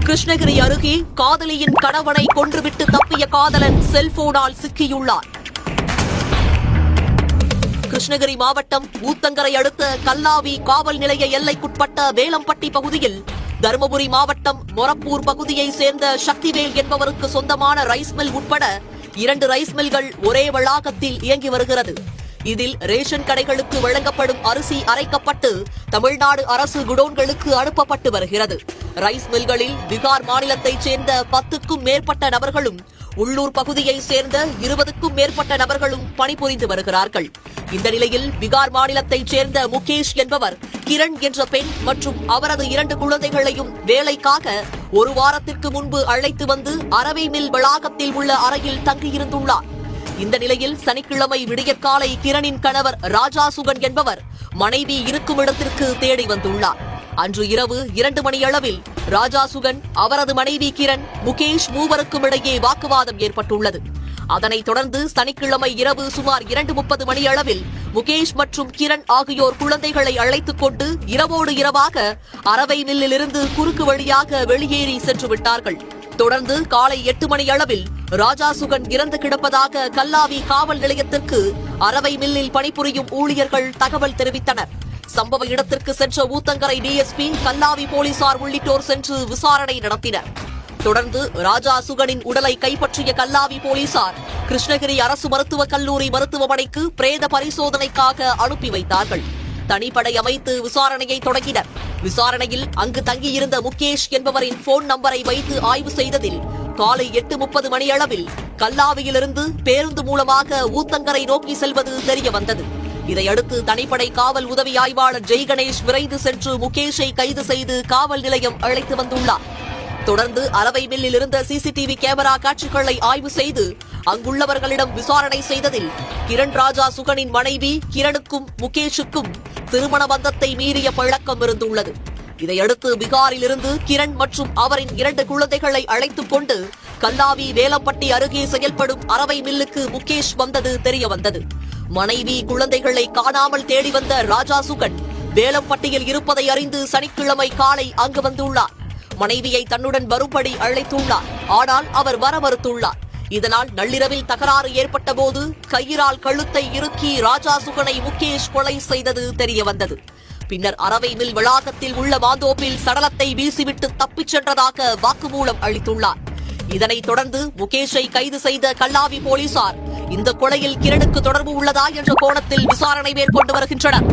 கிருஷ்ணகிரி அருகே காதலியின் கணவனை கொன்றுவிட்டு தப்பிய காதலன் செல்போனால் சிக்கியுள்ளார். கிருஷ்ணகிரி மாவட்டம் ஊத்தங்கரை அடுத்த கல்லாவி காவல் நிலைய எல்லைக்குட்பட்ட வேலம்பட்டி பகுதியில் தருமபுரி மாவட்டம் மொரப்பூர் பகுதியை சேர்ந்த சக்திவேல் என்பவருக்கு சொந்தமான ரைஸ் மில் உட்பட 2 ரைஸ் மில்கள் ஒரே வளாகத்தில் இயங்கி வருகிறது. இதில் ரேஷன் கடைகளுக்கு வழங்கப்படும் அரிசி அரைக்கப்பட்டு தமிழ்நாடு அரசு குடோன்களுக்கு அனுப்பப்பட்டு வருகிறது. ரைஸ் மில்களில் பீகார் மாநிலத்தைச் சேர்ந்த 10க்கும் மேற்பட்ட நபர்களும் உள்ளூர் பகுதியைச் சேர்ந்த 20க்கும் மேற்பட்ட நபர்களும் பணிபுரிந்து வருகிறார்கள். இந்த நிலையில் பீகார் மாநிலத்தைச் சேர்ந்த முகேஷ் என்பவர் கிரண் என்ற பெண் மற்றும் அவரது 2 குழந்தைகளையும் வேலைக்காக ஒரு வாரத்திற்கு முன்பு அழைத்து வந்து அரவை மில் வளாகத்தில் உள்ள அறையில் தங்கியிருந்துள்ளார். இந்த நிலையில் சனிக்கிழமை விடியற்காலை கிரணின் கணவர் ராஜாசுகன் என்பவர் மனைவி இருக்கும் இடத்திற்கு தேடி வந்துள்ளார். அன்று இரவு 2 மணியளவில் ராஜாசுகன், அவரது மனைவி கிரண், முகேஷ் மூவருக்கும் இடையே வாக்குவாதம் ஏற்பட்டுள்ளது. அதனைத் தொடர்ந்து சனிக்கிழமை இரவு சுமார் 2:30 மணியளவில் முகேஷ் மற்றும் கிரண் ஆகியோர் குழந்தைகளை அழைத்துக் கொண்டு இரவோடு இரவாக அரவை மில்லிலிருந்து குறுக்கு வழியாக வெளியேறி சென்று விட்டார்கள். தொடர்ந்து காலை 8 மணியளவில் ராஜாசுகன் இறந்து கிடப்பதாக கல்லாவி காவல் நிலையத்திற்கு அரவை மில்லில் பணிபுரியும் ஊழியர்கள் தகவல் தெரிவித்தனர். சம்பவ இடத்திற்கு சென்ற ஊத்தங்கரை டிஎஸ்பி, கல்லாவி போலீசார் உள்ளிட்டோர் சென்று விசாரணை நடத்தினர். தொடர்ந்து ராஜாசுகனின் உடலை கைப்பற்றிய கல்லாவி போலீசார் கிருஷ்ணகிரி அரசு மருத்துவக் கல்லூரி மருத்துவமனைக்கு பிரேத பரிசோதனைக்காக அனுப்பி வைத்தார்கள். தனிப்படை அமைத்து விசாரணையை தொடங்கினர். விசாரணையில் அங்கு தங்கியிருந்த முகேஷ் என்பவரின் போன் நம்பரை வைத்து ஆய்வு செய்ததில் காலை 8:30 மணியளவில் கல்லாவியிலிருந்து பேருந்து மூலமாக ஊத்தங்கரை நோக்கி செல்வது தெரியவந்தது. இதையடுத்து தனிப்படை காவல் உதவி ஆய்வாளர் ஜெய்கணேஷ் விரைந்து சென்று முகேஷை கைது செய்து காவல் நிலையம் அழைத்து வந்துள்ளார். தொடர்ந்து அரவை மில்லில் இருந்த சிசிடிவி கேமரா காட்சிகளை ஆய்வு செய்து அங்குள்ளவர்களிடம் விசாரணை செய்ததில் கிரண் ராஜாசுகனின் மனைவி கிரணுக்கும் முகேஷுக்கும் திருமண பந்தத்தை மீறிய பழக்கம் இருந்துள்ளது. இதையடுத்து பீகாரில் இருந்து கிரண் மற்றும் அவரின் 2 குழந்தைகளை அழைத்துக் கொண்டு கல்லாவி வேலம்பட்டி அருகே செயல்படும் அரவை மில்லுக்கு முகேஷ் வந்தது தெரியவந்தது. மனைவி குழந்தைகளை காணாமல் தேடி வந்த ராஜாசுகன் வேலம்பட்டியில் இருப்பதை அறிந்து சனிக்கிழமை காலை அங்கு வந்துள்ளார். மனைவியை தன்னுடன் வரும்படி அழைத்துள்ளார். ஆனால் அவர் வர மறுத்துள்ளார். இதனால் நள்ளிரவில் தகராறு ஏற்பட்ட போது கயிறால் கழுத்தை இறுக்கி ராஜாசுகனை முகேஷ் கொலை செய்தது தெரியவந்தது. பின்னர் அரவை மில் வளாகத்தில் உள்ள மாந்தோப்பில் சடலத்தை வீசிவிட்டு தப்பிச் சென்றதாக வாக்குமூலம் அளித்துள்ளார். இதனைத் தொடர்ந்து முகேஷை கைது செய்த கல்லாவி போலீசார் இந்த கொலையில் கிரணுக்கு தொடர்பு உள்ளதா என்ற கோணத்தில் விசாரணை மேற்கொண்டு வருகின்றனர்.